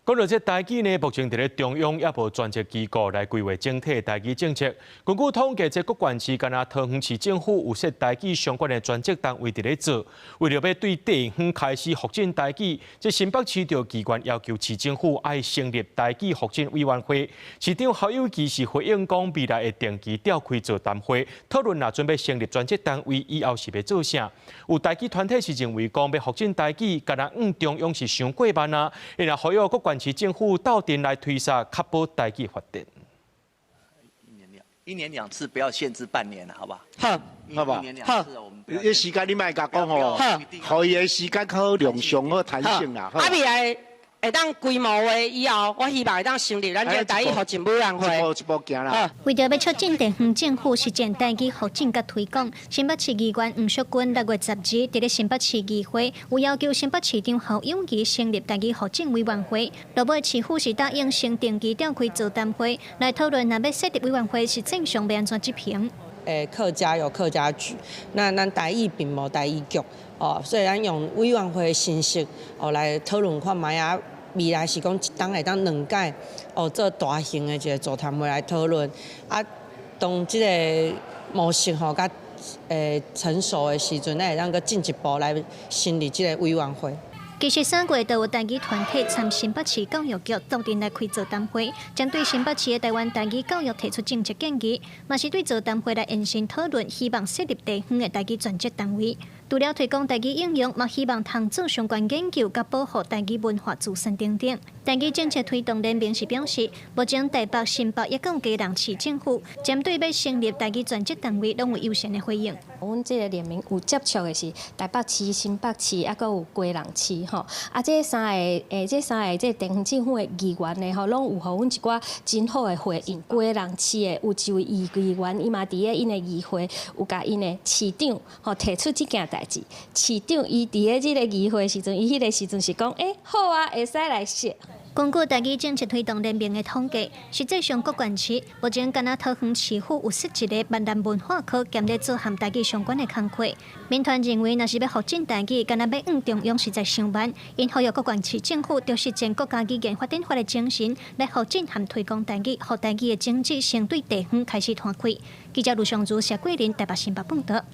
讲到这台语呢，目前伫咧中央也无专责机构来规划整体台语政策。根据统计，这各县市敢若桃园市政府有设台语相关的专责单位伫咧做。为了要对地方开始发展台语，这新北市就机关要求市政府爱成立台语发展委员会。市长侯友宜是回应讲，未来会定期召开座谈会，讨论若准备成立专责单位以后是要做啥。有台语团体是认为讲要发展台语，敢若中央是伤过慢啊，因为呼吁各县市政府到店来推萨，确保台语发展。一年两次，不要限制半年了，好吧？好，好吧？一年两次，我们这时间你莫甲讲吼，可以的时间较好量上好弹性啦。啊，未来会当规模化以后，我希望会当成立咱这台语发展委员会。一步行啦。为着要促进地方政府实践台语发展甲推广，新北市议员黄淑君6月10日伫咧新北市议会有要求新北市长侯友宜成立台语发展委员会。落尾市府是答应先定期召开座谈会，来讨论若要设立委员会是正常要安怎执行。客家有客家局，那咱台语并无台语局哦，所以咱用委员会的形式哦来讨论看卖啊。未来是讲一档会当2届哦做大型的一个座谈会来讨论，啊，当这个模式吼甲成熟的时阵，咱会当个进一步来成立这个委员会。其实3月就有台语团体参新北市教育局到店来开座谈会，针对新北市的台湾台语教育提出政策建议，嘛是对座谈会来延伸讨论，希望设立地方的台语专责单位。除了推广台语应用，嘛希望通做相关研究，甲保护台语文化资产等等。台语政策推动联盟是表示，目前台北、新北也讲基隆市政府针对要成立台语专责单位，拢有优先的回应。阮这个联盟有接触的是台北市、新北市，还佫有基隆市吼。啊，这三个这地方政府的议员呢吼，拢有互阮一寡真好的回应。基隆市的有一位议员，伊嘛伫咧因的议会有甲因的市长吼提出这件代志。市长伊伫咧这个议会时阵，伊迄个时阵是讲，好啊，会使来设。根据台语政策推动联盟的统计，实际上各县市目前敢若桃园市府有设一个闽南文化科，兼咧做和台语相关的工课。民团认为，若是要发展台语，敢若要中央实在伤慢，因呼吁各县市政府着实践国家语言发展法的精神，来发展和推广台语，让台语的经济先对地方开始摊开。记者卢尚珠、谢桂林台北新北报道。